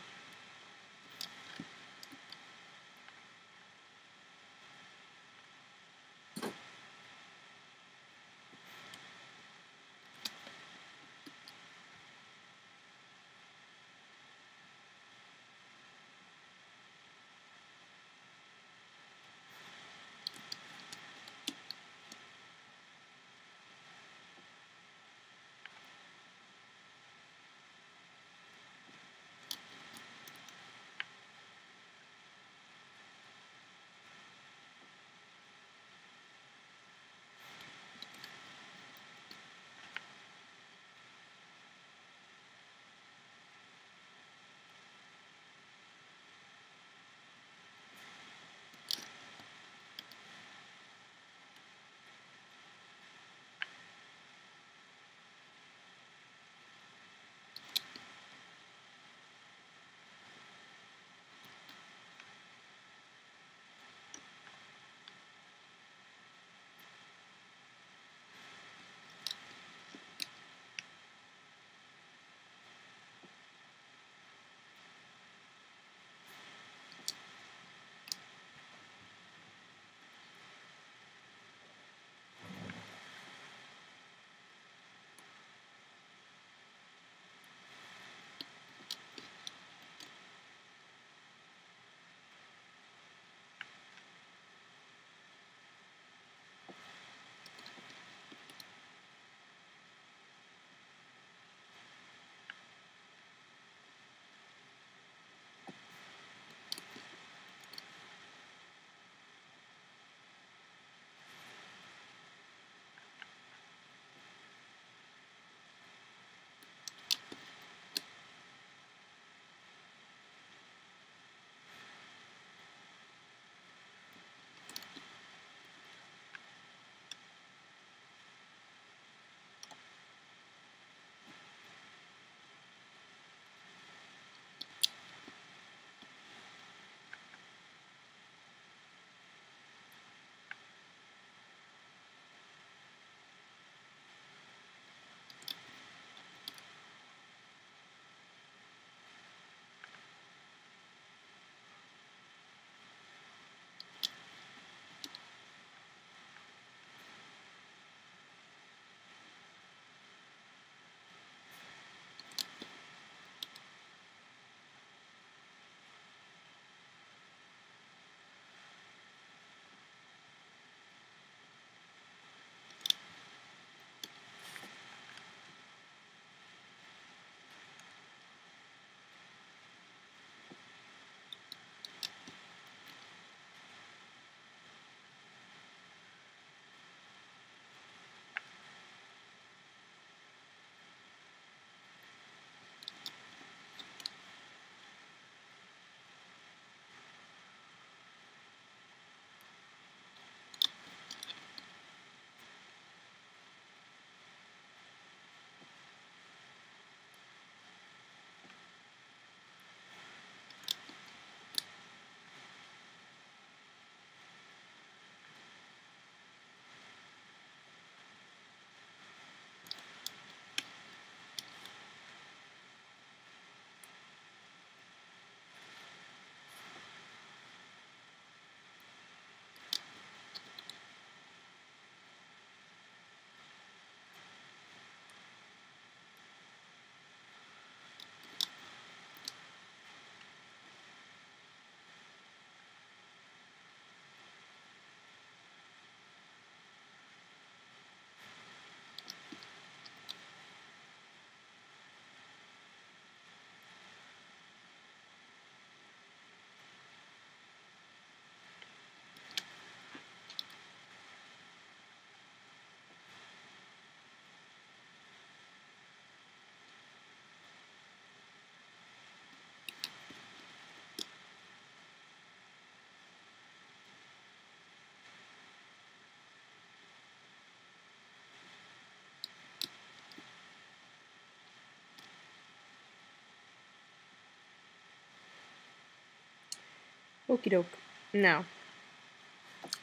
A: Okie doke. Now,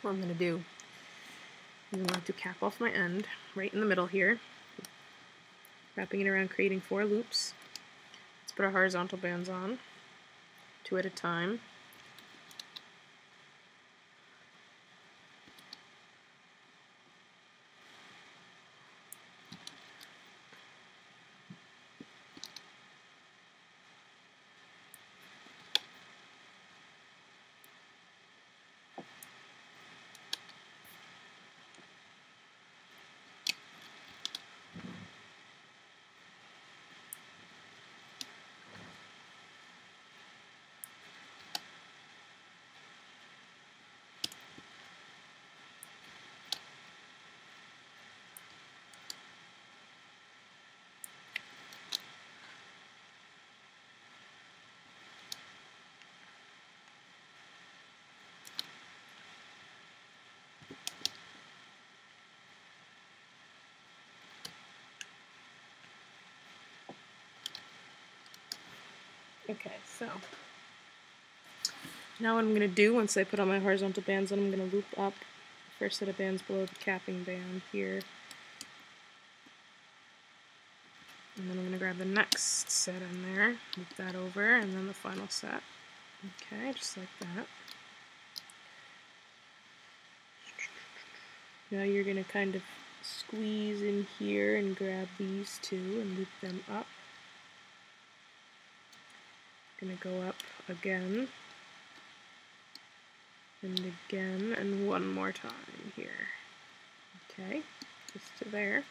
A: what I'm going to do is I'm going to cap off my end right in the middle here, wrapping it around, creating 4 loops. Let's put our horizontal bands on, 2 at a time. Okay, so now what I'm going to do once I put on my horizontal bands, then I'm going to loop up the first set of bands below the capping band here. And then I'm going to grab the next set in there, loop that over, and then the final set. Okay, just like that. Now you're going to kind of squeeze in here and grab these two and loop them up. Going to go up again, and again, and one more time here. Okay, just to there.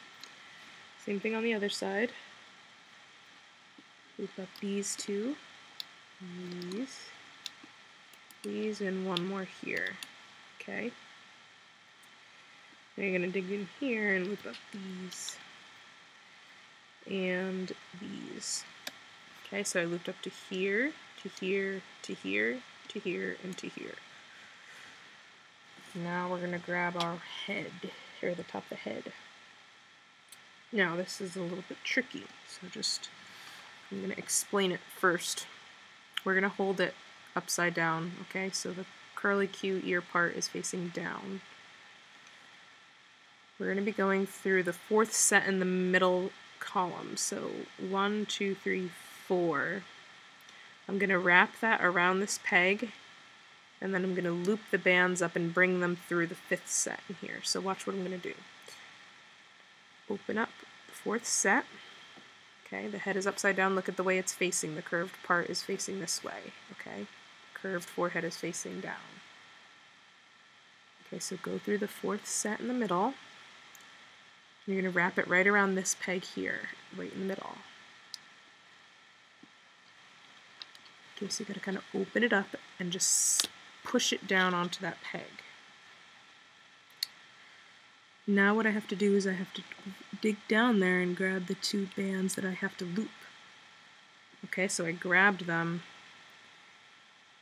A: Same thing on the other side. Loop up these two, and these, and one more here. Okay. Now you're going to dig in here and loop up these, and these. Okay, so I looped up to here, to here, to here, to here, and to here. Now we're going to grab our head, or the top of the head. Now this is a little bit tricky, so I'm going to explain it first. We're going to hold it upside down, okay? So the curly Q ear part is facing down. We're going to be going through the 4th set in the middle column, so 1, 2, 3, 4. I'm going to wrap that around this peg, and then I'm going to loop the bands up and bring them through the 5th set in here. So watch what I'm going to do. Open up the 4th set. Okay, the head is upside down. Look at the way it's facing. The curved part is facing this way. Okay, curved forehead is facing down. Okay, so go through the 4th set in the middle. You're going to wrap it right around this peg here, right in the middle. Okay, so you got to kind of open it up and just push it down onto that peg. Now what I have to do is I have to dig down there and grab the 2 bands that I have to loop. Okay, so I grabbed them,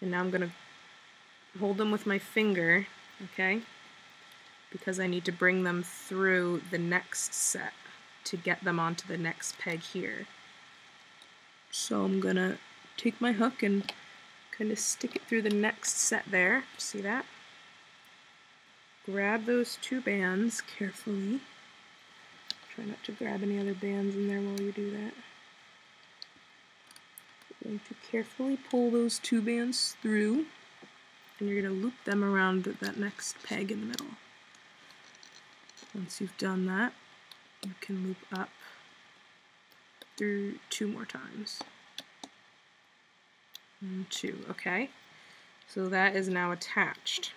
A: and now I'm going to hold them with my finger, okay, because I need to bring them through the next set to get them onto the next peg here. So I'm going to take my hook and kind of stick it through the next set there. See that? Grab those 2 bands carefully. Try not to grab any other bands in there while you do that. You're going to carefully pull those 2 bands through, and you're going to loop them around that next peg in the middle. Once you've done that, you can loop up through 2 more times. And 2, okay? So that is now attached.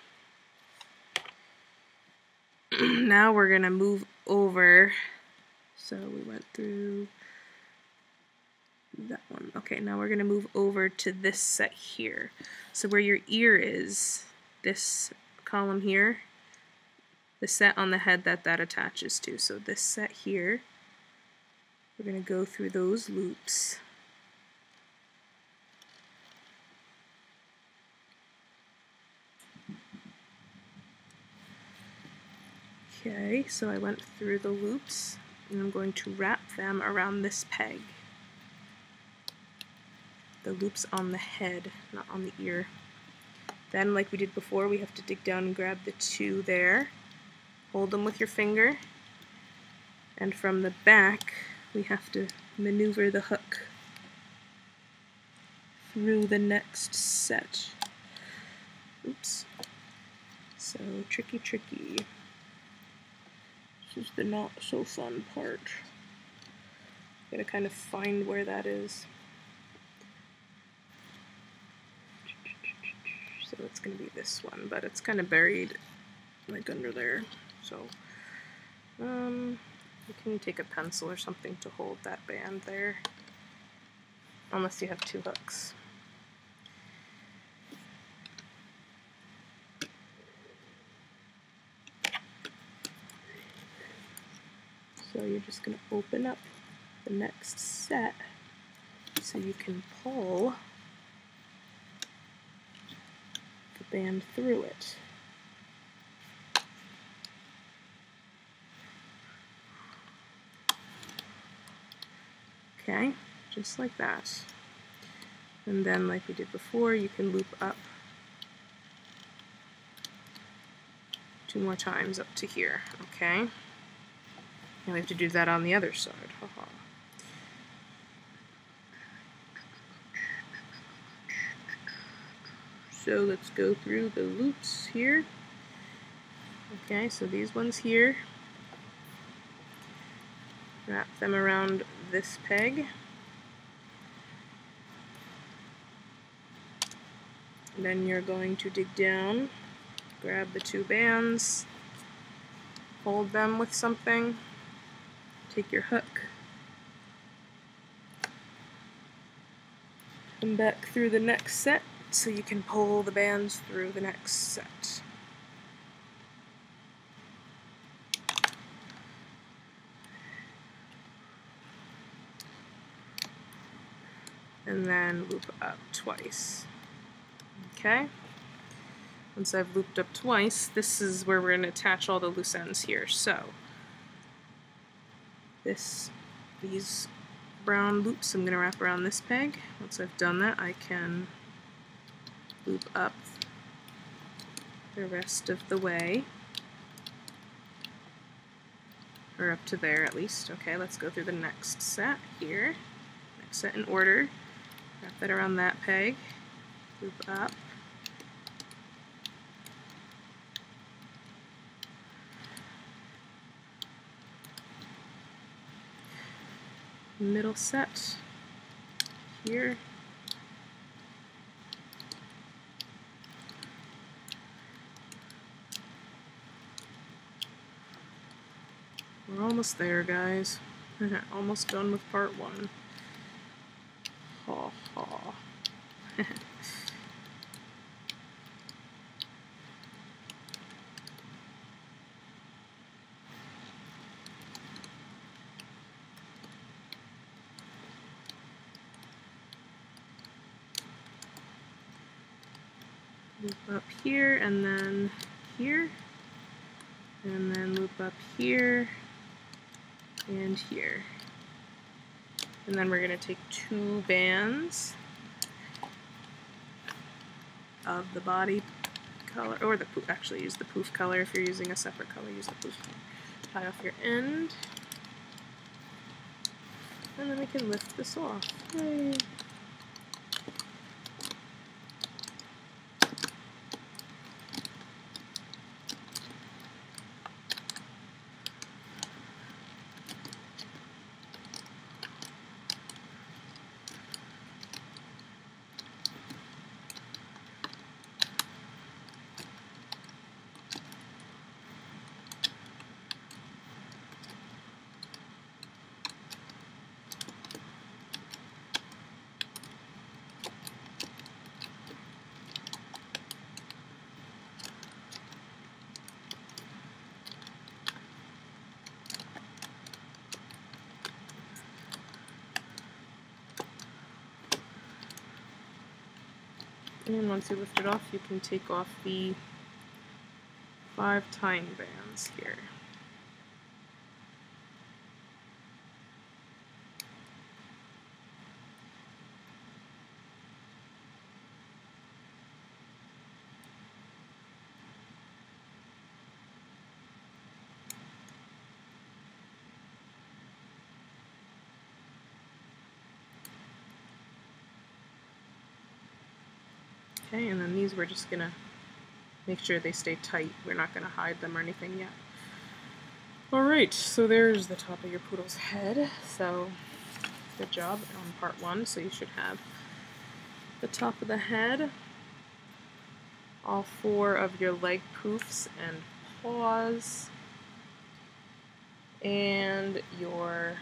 A: Now we're going to move over. So we went through that one. Okay, now we're going to move over to this set here. So where your ear is, this column here, the set on the head that attaches to. So this set here, we're going to go through those loops. Okay, so I went through the loops, and I'm going to wrap them around this peg. The loops on the head, not on the ear. Then, like we did before, we have to dig down and grab the 2 there. Hold them with your finger. And from the back, we have to maneuver the hook through the next set. Oops. So tricky, tricky. This is the not so fun part. Gotta kind of find where that is. So it's gonna be this one, but it's kind of buried like under there. So you can take a pencil or something to hold that band there, unless you have 2 hooks. So you're just going to open up the next set so you can pull the band through it. Okay, just like that. And then, like we did before, you can loop up 2 more times up to here, okay? Now we have to do that on the other side. Haha. So let's go through the loops here. Okay, so these ones here, wrap them around this peg. And then you're going to dig down, grab the 2 bands, hold them with something, take your hook, come back through the next set so you can pull the bands through the next set. And then loop up twice. Okay? Once I've looped up twice, this is where we're going to attach all the loose ends here. So, these brown loops I'm going to wrap around this peg. Once I've done that, I can loop up the rest of the way. Or up to there at least. Okay, let's go through the next set here. Next set in order. Wrap that around that peg. Loop up. Middle set here. We're almost there, guys. Almost done with part 1. Ha ha. Loop up here, and then here, and then loop up here, and here. And then we're going to take 2 bands of the body color, or the poof, actually use the poof color. If you're using a separate color, use the poof color. Tie off your end, and then we can lift this off. Yay. And once you lift it off, you can take off the 5 tying bands here. Okay, and then these we're just gonna make sure they stay tight. We're not gonna hide them or anything yet. Alright, so there's the top of your poodle's head. So good job on part 1. So you should have the top of the head, all 4 of your leg poofs and paws, and your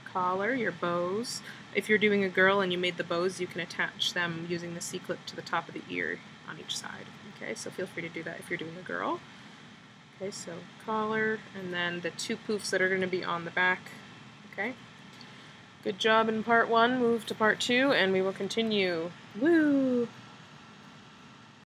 A: collar, your bows. If you're doing a girl and you made the bows, you can attach them using the C-clip to the top of the ear on each side. Okay, so feel free to do that if you're doing a girl. Okay, so collar, and then the 2 poofs that are going to be on the back. Okay, good job in part 1. Move to part 2, and we will continue. Woo!